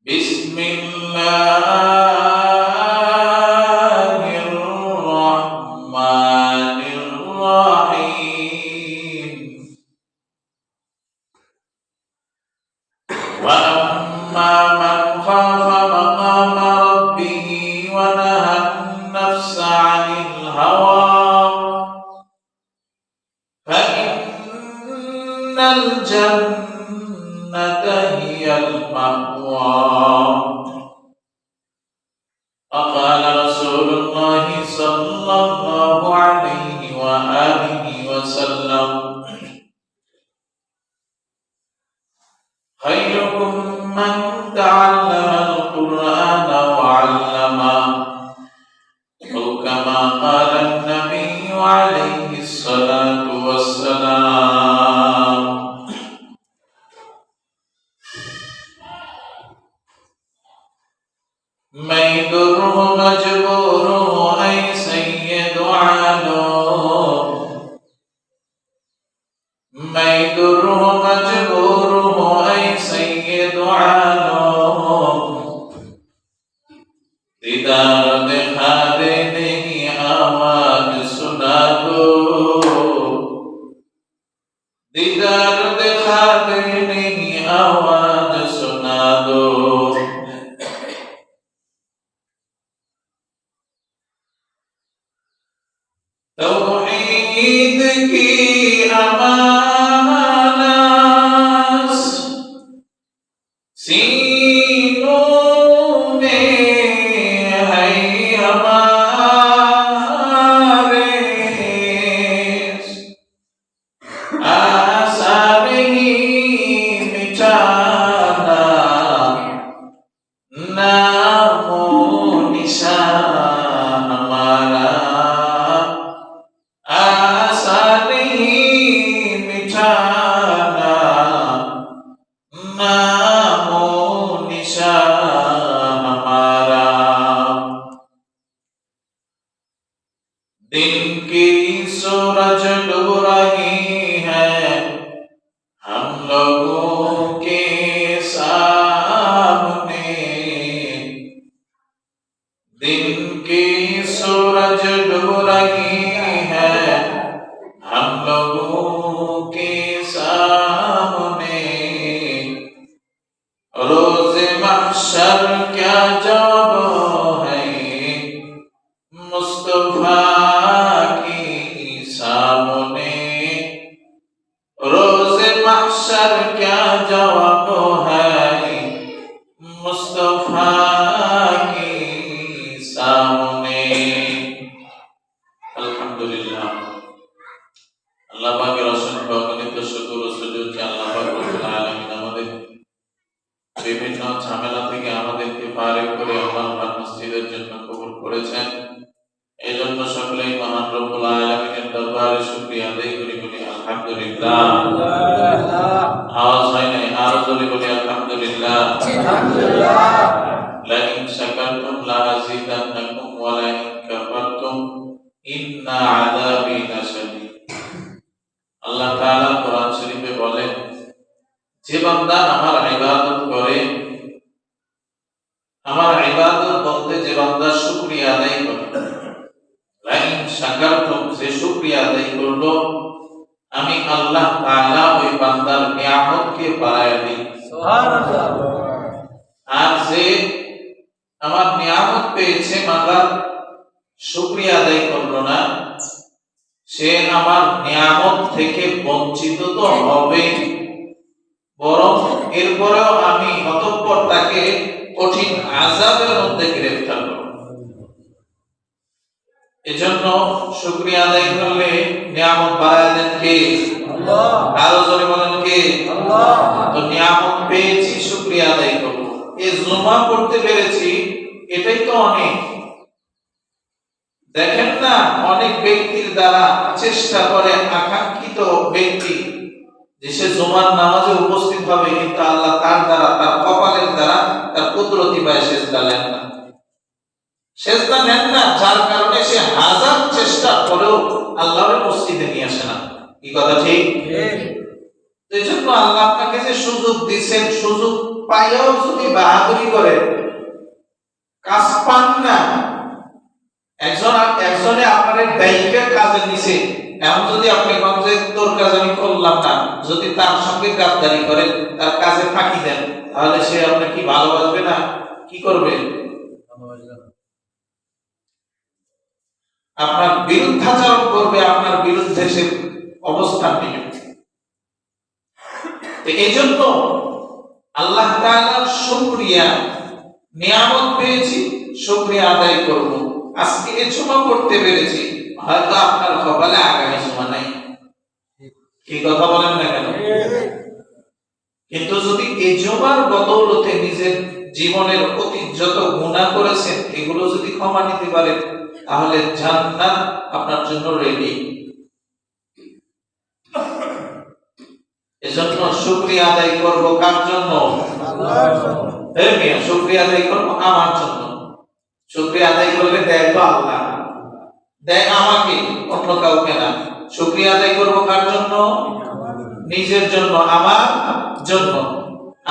بسم الله الرحمن الرحيم وأما من خاف مقام ربه ونهى النفس عن الهوى فإن الجنة هي المأوى وقال رسول الله صلى الله عليه وآله وسلم خيركم من تعلم القرآن وعلمه أو كما قال النبي عليه الصلاة والسلام मैं दुर मजबूर ऐ सैयद आलो मैं दुर मजबूर ऐ सैयद आलो दीदार दिखा देने की आवाज सुना दो दीदार दिखा देने की आवाज सुना दो तौहीद की अमानत सीनों में है हमारे आशा नहीं मिटाना नामो निशान हमारा आशा नहीं मिटाना नामो निशान हमारा दिन की सूरज डूब रही है हम लोगों के सामने दिन की सूरज डूब रही है हम लोगों के सामने रोज़ महशर क्या जवाब है मुस्तफा की सामने रोज़ महशर क्या जवाब है मुस्तफा की सामने अल्हम्दुलिल्लाह আল্লাহ পাকের অসংখ্য অগণিত শুকর ও সুজুদ যে আল্লাহ পাক রব্বুল আলামিন আমাদের বিভিন্ন ঝামেলা থেকে আমাদেরকে ফারেক করে আল্লাহর মসজিদের জন্য কবুল করেছেন এই জন্য সকলেই মহান রব্বুল আলামিনের দরবারে শুকরিয়া আদায় করি বলি আলহামদুলিল্লাহ আওয়াজ হয় নাই আরো জোরে বলি আলহামদুলিল্লাহ আলহামদুলিল্লাহ লাইন শাকারতুম লাযিদান্নাকুম ওয়া লাইন কাফারতুম ইন্না আযাবি লাশাদীদ আল্লাহ তাআলা কোরআন শরীফে বলেন যে বান্দা আমার ইবাদত করে আমার ইবাদত বলতে যে বান্দা শুকরিয়া আদায় করে লাইন শাকারতুম যে শুকরিয়া আদায় করলো আমি আল্লাহ তাআলা ওই বান্দার নিয়ামতকে বাড়ায় দিই সুবহানাল্লাহ আর যে আমার নিয়ামত পেয়েছে মাগার শুকরিয়া আদায় করলো না সে আমার নিয়ামত থেকে বঞ্চিত তো হবে বরং এরপরেও আমি অতঃপর তাকে কঠিন আযাবের মধ্যে গ্রেফতার করব এজন্য শুকরিয়া আদায় করলে নিয়ামত বাড়ায় দেন কে আল্লাহ আরো জোরে বলেন কে আল্লাহ তো নিয়ামত পেয়েছি শুকরিয়া আদায় করব এই জুমা করতে পেরেছি এটাই তো অনেক দেখেন না অনেক ব্যক্তির দ্বারা চেষ্টা করে আকাঙ্ক্ষিত ব্যক্তি যে সে জুমার নামাজে উপস্থিত হবে কিন্তু আল্লাহ তার দ্বারা তার কপালের দ্বারা তার কুদরতি পায় সেজদা নেন না যার কারণে সে হাজার চেষ্টা করেও আল্লাহর মসজিদে নিয়ে আসে না কি কথা ঠিক এই জন্য আল্লাহ আপনাকে যে সুযোগ দিয়েছেন সুযোগ পাইয়াও যদি বাহাদুরি করে, কাজ পান না, একজনে আপনার দায়িত্বের কাজে নিছে, এমন যদি আপনি কোন যে তোর কাজ আমি করলাম না, যদি তার সঙ্গে গাদ্দারি করেন, তার কাজে ফাঁকি দেন, তাহলে সে আপনার কি ভালোবাসবে না? কি করবে? আপনার বিরুদ্ধাচরণ করবে, আপনার বিরুদ্ধে সে অবস্থান নেবে। এই জন্য আল্লাহ তাআলার শুকরিয়া, নিয়ামত পেয়েছি, শুকরিয়া আদায় করব। আজকে এই জমা করতে পেরেছি, হয়তো আপনার কপালে আগামী জমা নাই। কি কথা বলেন না কেন? কিন্তু যদি এই জমার বদৌলতে নিজের জীবনের অতীত যত গুনাহ করেছেন এগুলো যদি ক্ষমা নিতে পারেন, তাহলে জান্নাত আপনার জন্য রেডি। এজন্য শুকরিয়া আদায় করব কার জন্য? আল্লাহর জন্য। হ্যাঁ মিয়া, শুকরিয়া আদায় করব আমার জন্য। শুকরিয়া আদায় করলে দেয় তো আল্লাহ, দেয় আমাকে, অন্য কাউকে না। শুকরিয়া আদায় করব কার জন্য? নিজের জন্য, আমার জন্য।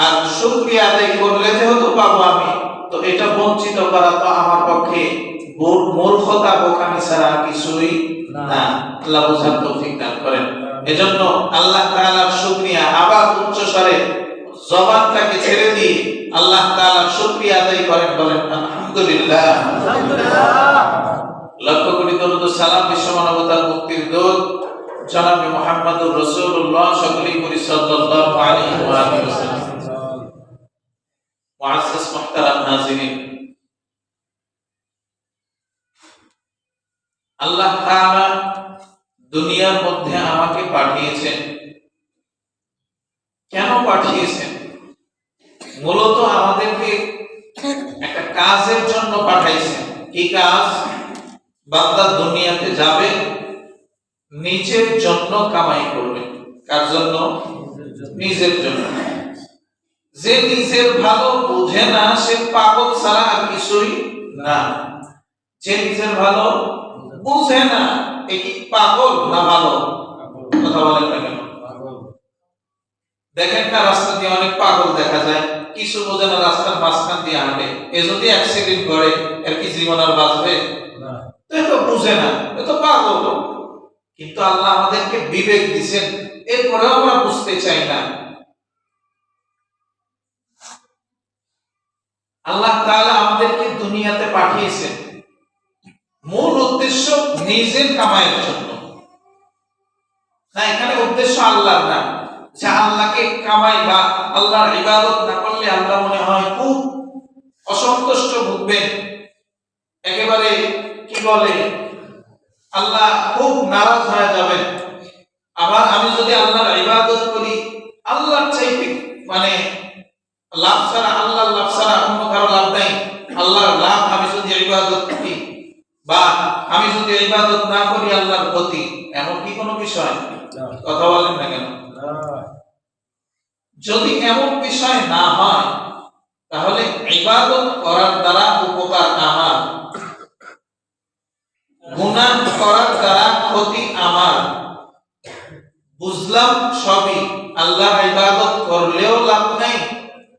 আর শুকরিয়া আদায় করলে যেহেতু পাবো আমি, তো এটা বঞ্চিত করা তো আমার পক্ষে মূর্খতা, বোকামি ছাড়া কিছুই না। আল্লাহ বুঝার তৌফিক দান করেন। এজন্য আল্লাহ তাআলার শুকরিয়া আবার উচ্চ স্বরে জবানটাকে ছেড়ে দিয়ে আল্লাহ তাআলার শুকরিয়া আদায় করেন, বলেন আলহামদুলিল্লাহ। লক্ষ কোটি দরুদ ও সালাম বিশ্ব মানবতার মুক্তির দূত জনাবে মুহাম্মদুর রাসূলুল্লাহ সকলেই করি সাল্লাল্লাহু আলাইহি ওয়া আলিহি ওয়াসাল্লাম। মুআজ্জাজ মুহতারাম হাজিরিন, আল্লাহ তাআলা দুনিয়ার মধ্যে আমাকে পাঠিয়েছেন। কেন পাঠিয়েছেন? মূলত আমাদেরকে একটা কাজের জন্য পাঠাইছেন। কি কাজ? বান্দা দুনিয়াতে যাবে, নিজের জন্য কামাই করবে। কার জন্য? নিজের জন্য। যে নিজের ভালো বুঝে না সে পাগল ছাড়া আর কিছুই না। যে নিজের ভালো বুঝে না এ কি পাগল না ভালো? কথা বলেন না কেন? দেখেন না, রাস্তা দিয়ে অনেক পাগল দেখা যায়, কিছু বোঝে না, রাস্তার মাঝখান দিয়ে হাঁটে। এ যদি অ্যাক্সিডেন্ট করে এর কি জীবন আর বাঁচবে? না। তো বুঝে না, এ তো পাগল। কিন্তু আল্লাহ আমাদেরকে বিবেক দিয়েছেন, এরপরেও আমরা বুঝতে চাই না। আল্লাহ তাআলা আমাদেরকে দুনিয়াতে পাঠিয়েছেন মূল উদ্দেশ্য নিজের কামাইয়ের জন্য না। এখানে উদ্দেশ্য আল্লাহর না, যে আল্লাহকে কামাই বা আল্লাহর ইবাদত না করলে আল্লাহ মনে হয় খুব অসন্তুষ্ট ভুগবেন, একেবারে কি বলে আল্লাহ খুব নারাজ হয়ে যাবেন। আবার আমি যদি আল্লাহর ইবাদত করি, আল্লাহর চাইতে মানে লাভ ছাড়া, আল্লাহর লাভ ছাড়া অন্য কারো লাভ নাই, আল্লাহর লাভ আমি যদি ইবাদত করি, বা আমি যদি ইবাদত না করি আল্লাহর প্রতি, এমন কি কোনো বিষয়? কথা বলেন না কেন? যদি এমন বিষয় না হয়, তাহলে ইবাদত করার দ্বারা উপকার আমার, গুনাহ করার দ্বারা ক্ষতি আমার। বুঝলাম সবই, আল্লাহর ইবাদত করলেও লাভ নাই,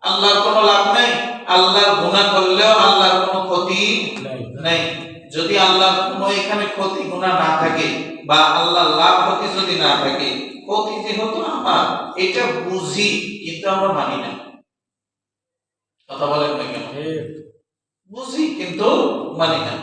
আল্লাহর কোনো লাভ নাই, আল্লাহর গুনাহ করলেও আল্লাহর কোনো ক্ষতি নাই। যদি আল্লাহর কোনো এখানে ক্ষতি গুনাহ না থাকে, বা আল্লাহর লাভ ক্ষতি যদি না থাকে, ক্ষতি যেহেতু আমার, এটা বুঝি কিন্তু আমরা মানি না। কথা বলেন না কেন? বুঝি কিন্তু মানি না।